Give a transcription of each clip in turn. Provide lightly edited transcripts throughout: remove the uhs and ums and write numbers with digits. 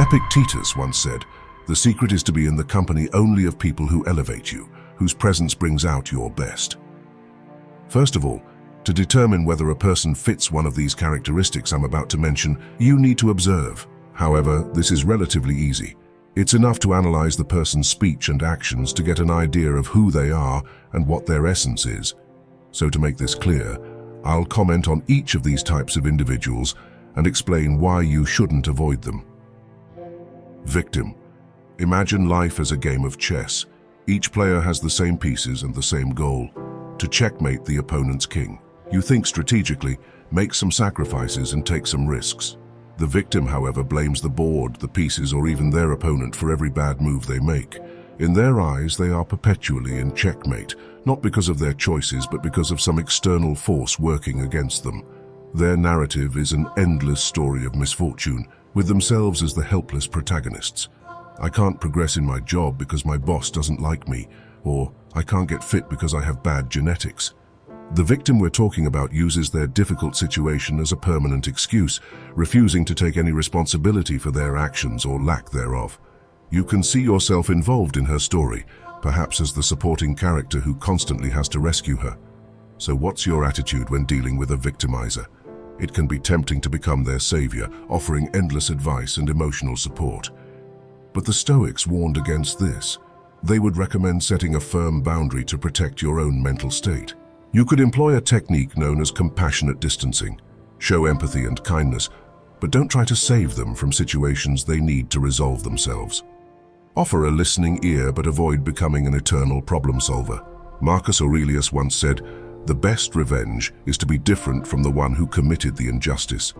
Epictetus once said, "The secret is to be in the company only of people who elevate you, whose presence brings out your best." First of all, to determine whether a person fits one of these characteristics I'm about to mention, you need to observe. However, this is relatively easy. It's enough to analyze the person's speech and actions to get an idea of who they are and what their essence is. So to make this clear, I'll comment on each of these types of individuals and explain why you shouldn't avoid them. Victim. Imagine life as a game of chess. Each player has the same pieces and the same goal: to checkmate the opponent's king. You think strategically, make some sacrifices and take some risks. The victim, however, blames the board, the pieces, or even their opponent for every bad move they make. In their eyes, they are perpetually in checkmate, not because of their choices, but because of some external force working against them. Their narrative is an endless story of misfortune, with themselves as the helpless protagonists. I can't progress in my job because my boss doesn't like me, or I can't get fit because I have bad genetics. The victim we're talking about uses their difficult situation as a permanent excuse, refusing to take any responsibility for their actions or lack thereof. You can see yourself involved in her story, perhaps as the supporting character who constantly has to rescue her. So what's your attitude when dealing with a victimizer? It can be tempting to become their savior, offering endless advice and emotional support. But the Stoics warned against this. They would recommend setting a firm boundary to protect your own mental state. You could employ a technique known as compassionate distancing. Show empathy and kindness, but don't try to save them from situations they need to resolve themselves. Offer a listening ear, but avoid becoming an eternal problem solver. Marcus Aurelius once said, "The best revenge is to be different from the one who committed the injustice."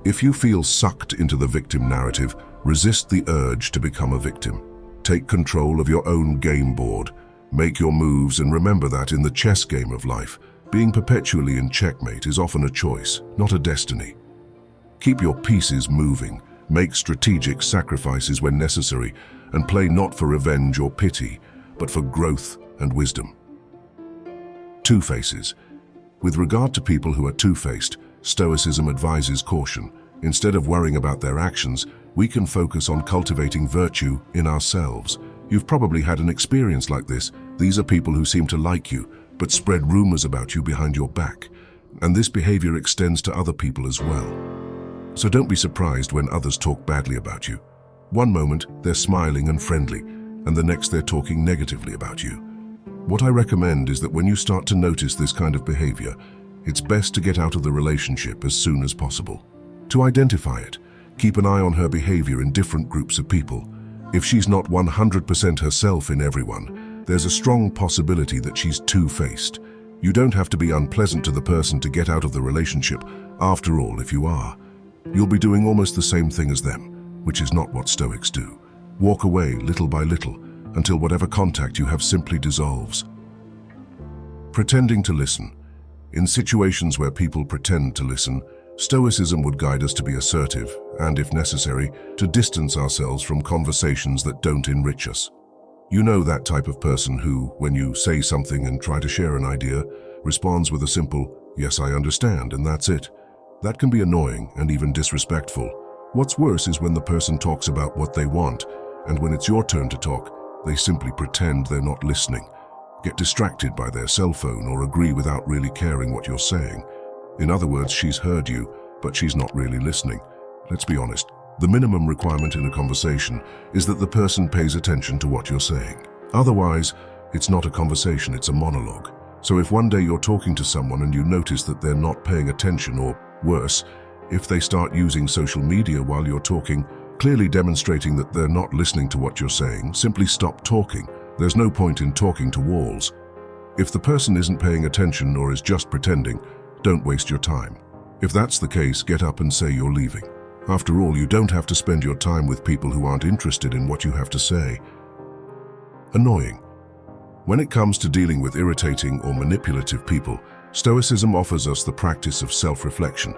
If you feel sucked into the victim narrative, resist the urge to become a victim. Take control of your own game board. Make your moves, and remember that in the chess game of life, being perpetually in checkmate is often a choice, not a destiny. Keep your pieces moving, make strategic sacrifices when necessary, and play not for revenge or pity, but for growth and wisdom. Two-faces. With regard to people who are two-faced, Stoicism advises caution. Instead of worrying about their actions, we can focus on cultivating virtue in ourselves. You've probably had an experience like this. These are people who seem to like you, but spread rumors about you behind your back. And this behavior extends to other people as well. So don't be surprised when others talk badly about you. One moment, they're smiling and friendly, and the next they're talking negatively about you. What I recommend is that when you start to notice this kind of behavior, it's best to get out of the relationship as soon as possible. To identify it, keep an eye on her behavior in different groups of people. If she's not 100% herself in everyone, there's a strong possibility that she's two-faced. You don't have to be unpleasant to the person to get out of the relationship. After all, if you are, you'll be doing almost the same thing as them, which is not what Stoics do. Walk away little by little until whatever contact you have simply dissolves. Pretending to listen. In situations where people pretend to listen, Stoicism would guide us to be assertive and, if necessary, to distance ourselves from conversations that don't enrich us. You know that type of person who, when you say something and try to share an idea, responds with a simple, "Yes, I understand," and that's it. That can be annoying and even disrespectful. What's worse is when the person talks about what they want, and when it's your turn to talk, they simply pretend they're not listening, get distracted by their cell phone, or agree without really caring what you're saying. In other words, she's heard you, but she's not really listening. Let's be honest, the minimum requirement in a conversation is that the person pays attention to what you're saying. Otherwise, it's not a conversation, it's a monologue. So if one day you're talking to someone and you notice that they're not paying attention, or worse, if they start using social media while you're talking, clearly demonstrating that they're not listening to what you're saying, simply stop talking. There's no point in talking to walls. If the person isn't paying attention or is just pretending, don't waste your time. If that's the case, get up and say you're leaving. After all, you don't have to spend your time with people who aren't interested in what you have to say. Annoying. When it comes to dealing with irritating or manipulative people, Stoicism offers us the practice of self-reflection.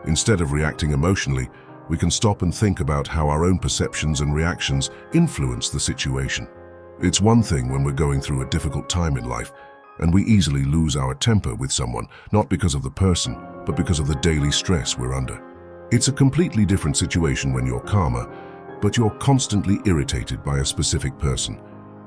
Instead of reacting emotionally, we can stop and think about how our own perceptions and reactions influence the situation. It's one thing when we're going through a difficult time in life, and we easily lose our temper with someone, not because of the person, but because of the daily stress we're under. It's a completely different situation when you're calmer, but you're constantly irritated by a specific person.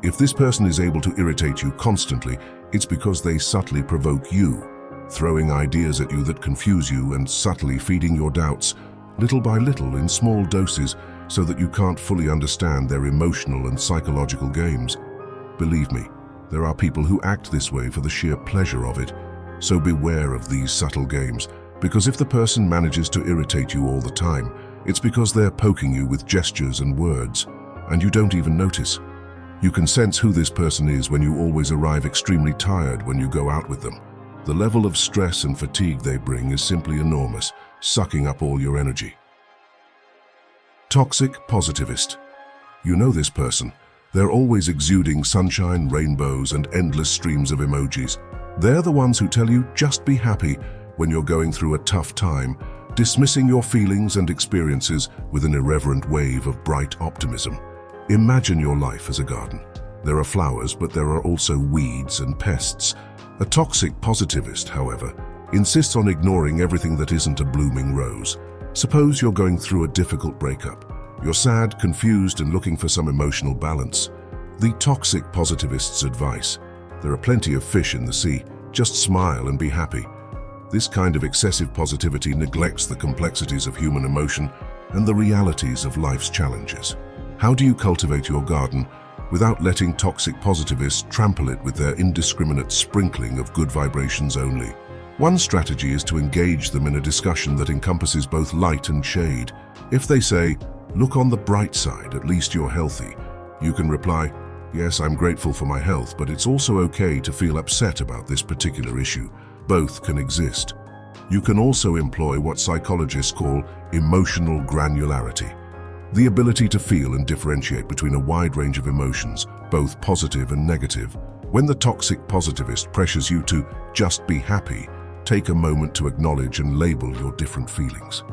If this person is able to irritate you constantly, it's because they subtly provoke you, throwing ideas at you that confuse you and subtly feeding your doubts, little by little in small doses, so that you can't fully understand their emotional and psychological games. Believe me, there are people who act this way for the sheer pleasure of it, so beware of these subtle games, because if the person manages to irritate you all the time, it's because they're poking you with gestures and words, and you don't even notice. You can sense who this person is when you always arrive extremely tired when you go out with them. The level of stress and fatigue they bring is simply enormous, sucking up all your energy. Toxic positivist. You know this person. They're always exuding sunshine, rainbows, and endless streams of emojis. They're the ones who tell you just be happy when you're going through a tough time, dismissing your feelings and experiences with an irreverent wave of bright optimism. Imagine your life as a garden. There are flowers, but there are also weeds and pests. A toxic positivist, however, insists on ignoring everything that isn't a blooming rose. Suppose you're going through a difficult breakup. You're sad, confused, and looking for some emotional balance. The toxic positivist's advice: there are plenty of fish in the sea, just smile and be happy. This kind of excessive positivity neglects the complexities of human emotion and the realities of life's challenges. How do you cultivate your garden without letting toxic positivists trample it with their indiscriminate sprinkling of good vibrations only? One strategy is to engage them in a discussion that encompasses both light and shade. If they say, "Look on the bright side, at least you're healthy," you can reply, "Yes, I'm grateful for my health, but it's also okay to feel upset about this particular issue. Both can exist." You can also employ what psychologists call emotional granularity, the ability to feel and differentiate between a wide range of emotions, both positive and negative. When the toxic positivist pressures you to just be happy, take a moment to acknowledge and label your different feelings.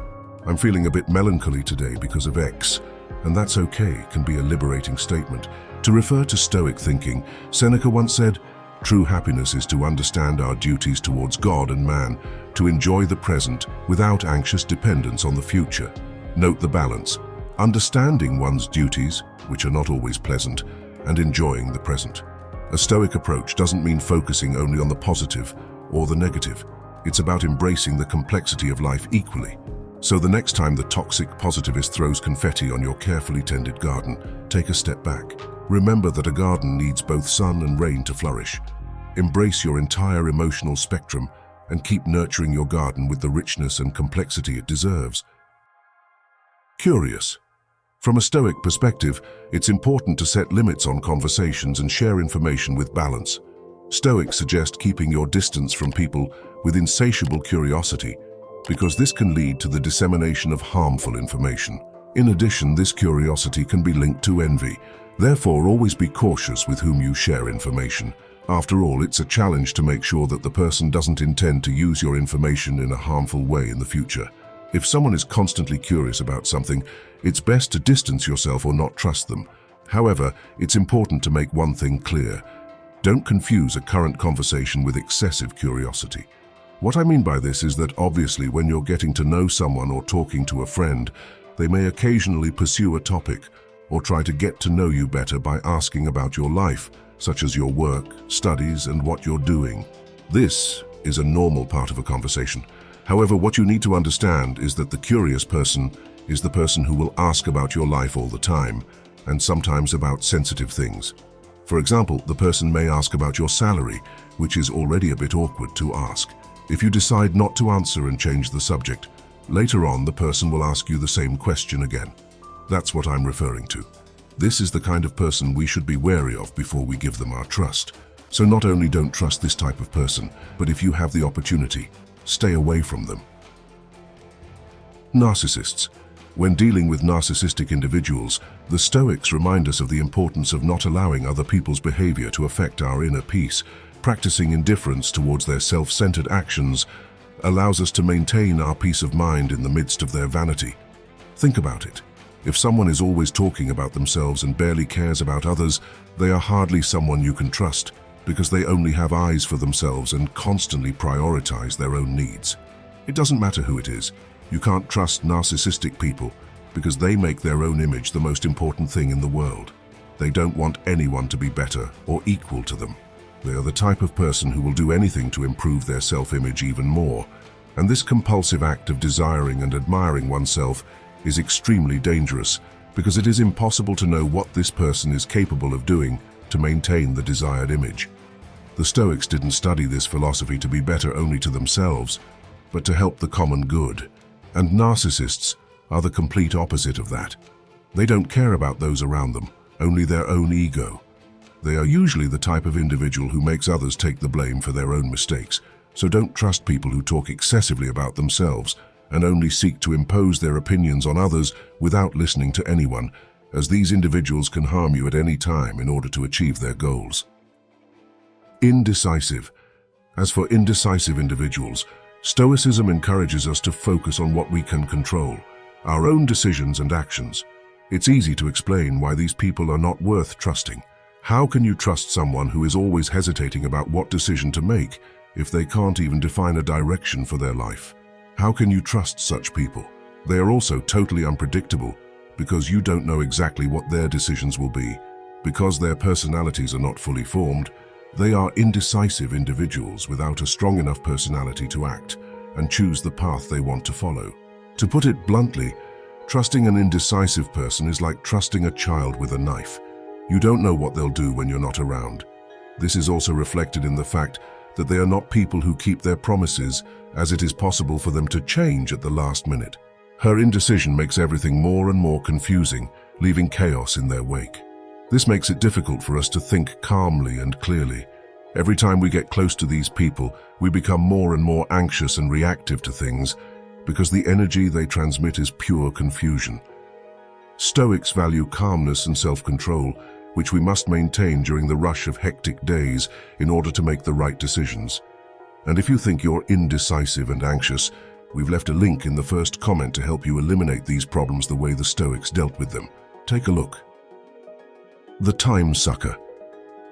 "I'm feeling a bit melancholy today because of X," and that's okay, can be a liberating statement. To refer to Stoic thinking, Seneca once said, "True happiness is to understand our duties towards God and man, to enjoy the present without anxious dependence on the future." Note the balance: understanding one's duties, which are not always pleasant, and enjoying the present. A Stoic approach doesn't mean focusing only on the positive or the negative. It's about embracing the complexity of life equally. So the next time the toxic positivist throws confetti on your carefully tended garden, take a step back. Remember that a garden needs both sun and rain to flourish. Embrace your entire emotional spectrum and keep nurturing your garden with the richness and complexity it deserves. Curious. From a Stoic perspective, it's important to set limits on conversations and share information with balance. Stoics suggest keeping your distance from people with insatiable curiosity, because this can lead to the dissemination of harmful information. In addition, this curiosity can be linked to envy. Therefore, always be cautious with whom you share information. After all, it's a challenge to make sure that the person doesn't intend to use your information in a harmful way in the future. If someone is constantly curious about something, it's best to distance yourself or not trust them. However, it's important to make one thing clear: don't confuse a current conversation with excessive curiosity. What I mean by this is that obviously when you're getting to know someone or talking to a friend, they may occasionally pursue a topic or try to get to know you better by asking about your life, such as your work, studies, and what you're doing. This is a normal part of a conversation. However, what you need to understand is that the curious person is the person who will ask about your life all the time, and sometimes about sensitive things. For example, the person may ask about your salary, which is already a bit awkward to ask. If you decide not to answer and change the subject, later on the person will ask you the same question again. That's what I'm referring to. This is the kind of person we should be wary of before we give them our trust. So not only don't trust this type of person, but if you have the opportunity, stay away from them. Narcissists. When dealing with narcissistic individuals, the Stoics remind us of the importance of not allowing other people's behavior to affect our inner peace. Practicing indifference towards their self-centered actions allows us to maintain our peace of mind in the midst of their vanity. Think about it. If someone is always talking about themselves and barely cares about others, they are hardly someone you can trust, because they only have eyes for themselves and constantly prioritize their own needs. It doesn't matter who it is. You can't trust narcissistic people, because they make their own image the most important thing in the world. They don't want anyone to be better or equal to them. They are the type of person who will do anything to improve their self-image even more. And this compulsive act of desiring and admiring oneself is extremely dangerous because it is impossible to know what this person is capable of doing to maintain the desired image. The Stoics didn't study this philosophy to be better only to themselves, but to help the common good. And narcissists are the complete opposite of that. They don't care about those around them, only their own ego. They are usually the type of individual who makes others take the blame for their own mistakes, so don't trust people who talk excessively about themselves and only seek to impose their opinions on others without listening to anyone, as these individuals can harm you at any time in order to achieve their goals. Indecisive. As for indecisive individuals, Stoicism encourages us to focus on what we can control, our own decisions and actions. It's easy to explain why these people are not worth trusting. How can you trust someone who is always hesitating about what decision to make if they can't even define a direction for their life? How can you trust such people? They are also totally unpredictable because you don't know exactly what their decisions will be. Because their personalities are not fully formed, they are indecisive individuals without a strong enough personality to act and choose the path they want to follow. To put it bluntly, trusting an indecisive person is like trusting a child with a knife. You don't know what they'll do when you're not around. This is also reflected in the fact that they are not people who keep their promises, as it is possible for them to change at the last minute. Her indecision makes everything more and more confusing, leaving chaos in their wake. This makes it difficult for us to think calmly and clearly. Every time we get close to these people, we become more and more anxious and reactive to things because the energy they transmit is pure confusion. Stoics value calmness and self-control, which we must maintain during the rush of hectic days in order to make the right decisions. And if you think you're indecisive and anxious, we've left a link in the first comment to help you eliminate these problems the way the Stoics dealt with them. Take a look. The time sucker.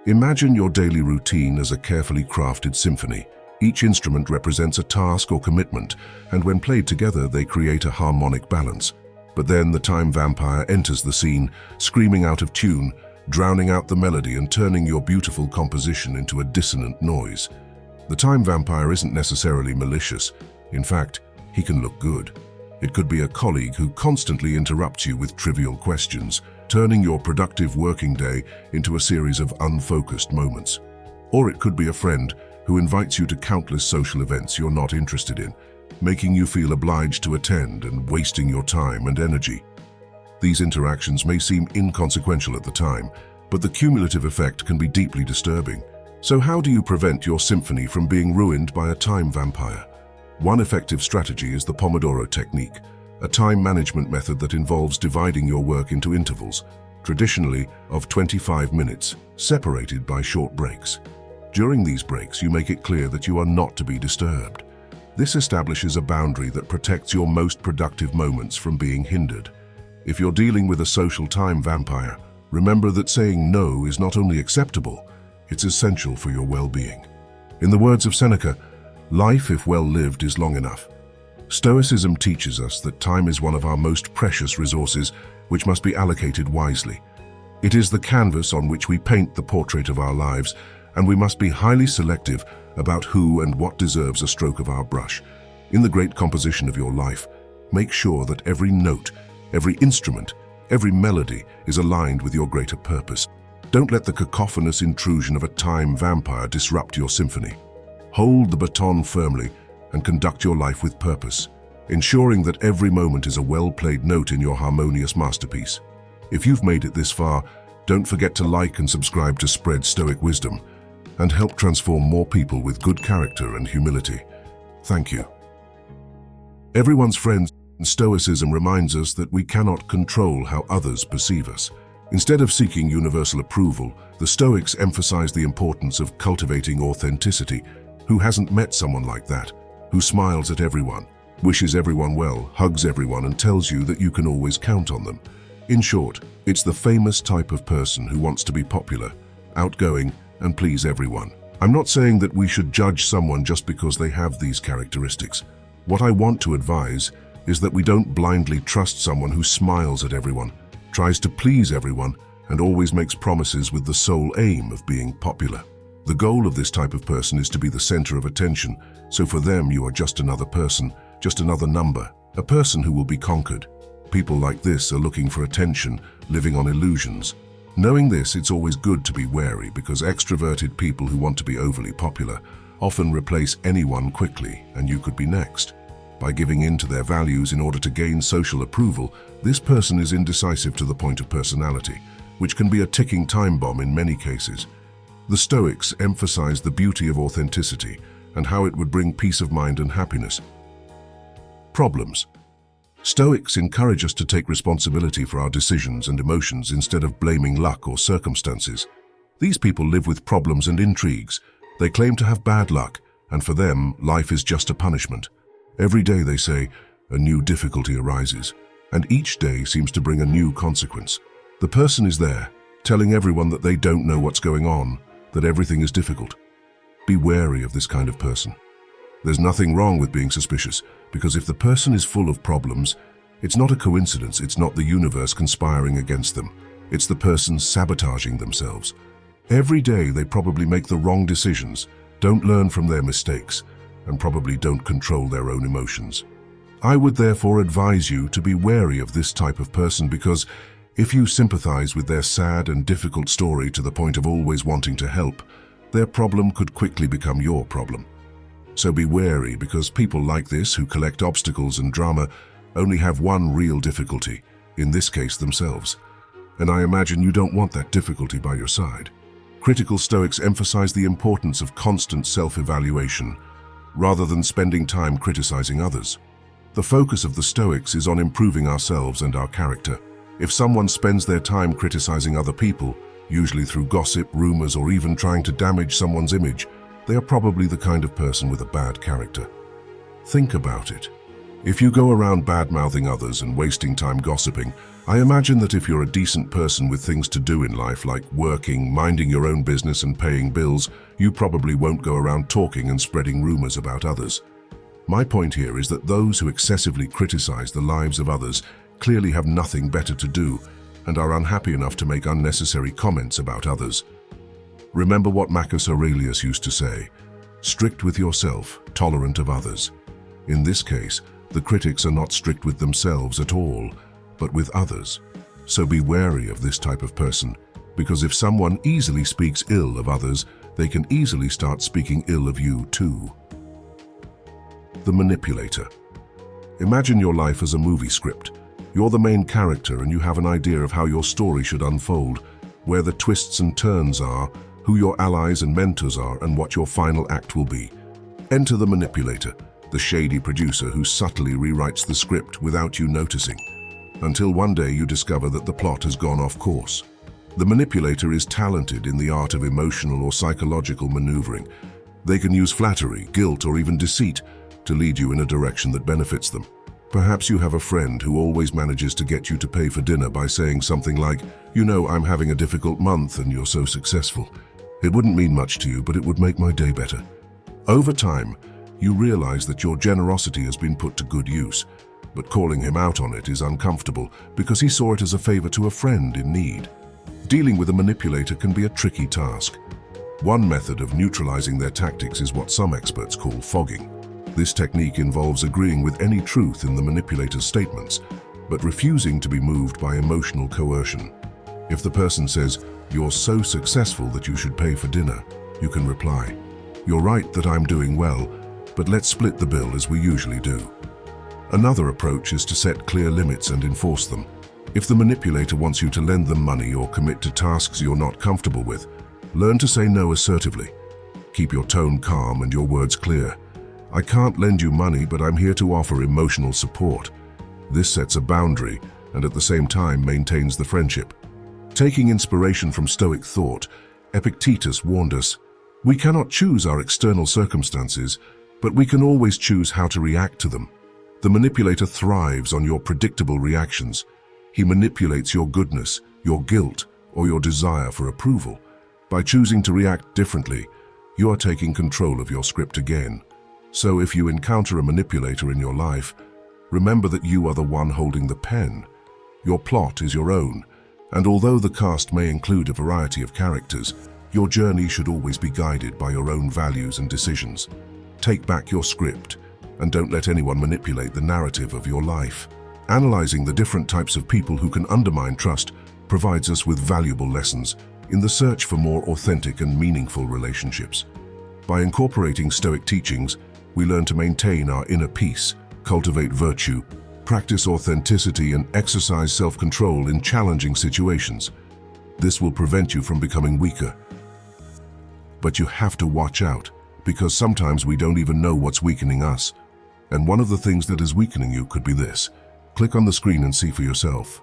Imagine your daily routine as a carefully crafted symphony. Each instrument represents a task or commitment, and when played together, they create a harmonic balance. But then the time vampire enters the scene, screaming out of tune, drowning out the melody and turning your beautiful composition into a dissonant noise. The time vampire isn't necessarily malicious. In fact, he can look good. It could be a colleague who constantly interrupts you with trivial questions, turning your productive working day into a series of unfocused moments. Or it could be a friend who invites you to countless social events you're not interested in, making you feel obliged to attend and wasting your time and energy. These interactions may seem inconsequential at the time, but the cumulative effect can be deeply disturbing. So how do you prevent your symphony from being ruined by a time vampire? One effective strategy is the Pomodoro technique, a time management method that involves dividing your work into intervals, traditionally of 25 minutes, separated by short breaks. During these breaks, you make it clear that you are not to be disturbed. This establishes a boundary that protects your most productive moments from being hindered. If you're dealing with a social time vampire, remember that saying no is not only acceptable, it's essential for your well-being. In the words of Seneca, life, if well lived, is long enough. Stoicism teaches us that time is one of our most precious resources, which must be allocated wisely. It is the canvas on which we paint the portrait of our lives, and we must be highly selective about who and what deserves a stroke of our brush. In the great composition of your life, make sure that every note, every instrument, every melody is aligned with your greater purpose. Don't let the cacophonous intrusion of a time vampire disrupt your symphony. Hold the baton firmly and conduct your life with purpose, ensuring that every moment is a well-played note in your harmonious masterpiece. If you've made it this far, don't forget to like and subscribe to spread Stoic wisdom and help transform more people with good character and humility. Thank you. Everyone's friend, Stoicism reminds us that we cannot control how others perceive us. Instead of seeking universal approval, the Stoics emphasize the importance of cultivating authenticity. Who hasn't met someone like that? Who smiles at everyone, wishes everyone well, hugs everyone, and tells you that you can always count on them. In short, it's the famous type of person who wants to be popular, outgoing, and please everyone. I'm not saying that we should judge someone just because they have these characteristics. What I want to advise is that we don't blindly trust someone who smiles at everyone, tries to please everyone, and always makes promises with the sole aim of being popular. The goal of this type of person is to be the center of attention, so for them you are just another person, just another number, a person who will be conquered. People like this are looking for attention, living on illusions. Knowing this, it's always good to be wary because extroverted people who want to be overly popular often replace anyone quickly, and you could be next. By giving in to their values in order to gain social approval, this person is indecisive to the point of personality, which can be a ticking time bomb in many cases. The Stoics emphasize the beauty of authenticity and how it would bring peace of mind and happiness. Problems. Stoics encourage us to take responsibility for our decisions and emotions instead of blaming luck or circumstances. These people live with problems and intrigues. They claim to have bad luck, and for them, life is just a punishment. Every day, they say, a new difficulty arises, and each day seems to bring a new consequence. The person is there, telling everyone that they don't know what's going on, that everything is difficult. Be wary of this kind of person. There's nothing wrong with being suspicious, because if the person is full of problems, it's not a coincidence, it's not the universe conspiring against them. It's the person sabotaging themselves. Every day they probably make the wrong decisions, don't learn from their mistakes, and probably don't control their own emotions. I would therefore advise you to be wary of this type of person because if you sympathize with their sad and difficult story to the point of always wanting to help, their problem could quickly become your problem. So be wary because people like this who collect obstacles and drama only have one real difficulty, in this case themselves. And I imagine you don't want that difficulty by your side. Critical Stoics emphasize the importance of constant self-evaluation, rather than spending time criticizing others. The focus of the Stoics is on improving ourselves and our character. If someone spends their time criticizing other people, usually through gossip, rumors, or even trying to damage someone's image, they are probably the kind of person with a bad character. Think about it. If you go around bad-mouthing others and wasting time gossiping, I imagine that if you're a decent person with things to do in life like working, minding your own business and paying bills, you probably won't go around talking and spreading rumors about others. My point here is that those who excessively criticize the lives of others clearly have nothing better to do and are unhappy enough to make unnecessary comments about others. Remember what Marcus Aurelius used to say, strict with yourself, tolerant of others. In this case, the critics are not strict with themselves at all, but with others. So be wary of this type of person, because if someone easily speaks ill of others, they can easily start speaking ill of you too. The manipulator. Imagine your life as a movie script. You're the main character and you have an idea of how your story should unfold, where the twists and turns are, who your allies and mentors are, and what your final act will be. Enter the manipulator, the shady producer who subtly rewrites the script without you noticing, until one day you discover that the plot has gone off course. The manipulator is talented in the art of emotional or psychological maneuvering. They can use flattery, guilt, or even deceit to lead you in a direction that benefits them. Perhaps you have a friend who always manages to get you to pay for dinner by saying something like, "You know, I'm having a difficult month and you're so successful. It wouldn't mean much to you, but it would make my day better." Over time, you realize that your generosity has been put to good use, but calling him out on it is uncomfortable because he saw it as a favor to a friend in need. Dealing with a manipulator can be a tricky task. One method of neutralizing their tactics is what some experts call fogging. This technique involves agreeing with any truth in the manipulator's statements, but refusing to be moved by emotional coercion. If the person says, "You're so successful that you should pay for dinner," you can reply, "You're right that I'm doing well, but let's split the bill as we usually do." Another approach is to set clear limits and enforce them. If the manipulator wants you to lend them money or commit to tasks you're not comfortable with, learn to say no assertively. Keep your tone calm and your words clear. "I can't lend you money, but I'm here to offer emotional support." This sets a boundary and at the same time maintains the friendship. Taking inspiration from Stoic thought, Epictetus warned us, "We cannot choose our external circumstances, but we can always choose how to react to them." The manipulator thrives on your predictable reactions. He manipulates your goodness, your guilt, or your desire for approval. By choosing to react differently, you are taking control of your script again. So if you encounter a manipulator in your life, Remember that you are the one holding the pen. Your plot is your own, and although the cast may include a variety of characters, your journey should always be guided by your own values and decisions. Take back your script, and don't let anyone manipulate the narrative of your life. Analyzing the different types of people who can undermine trust provides us with valuable lessons in the search for more authentic and meaningful relationships. By incorporating Stoic teachings, we learn to maintain our inner peace, cultivate virtue, practice authenticity, and exercise self-control in challenging situations. This will prevent you from becoming weaker. But you have to watch out, because sometimes we don't even know what's weakening us. And one of the things that is weakening you could be this. Click on the screen and see for yourself.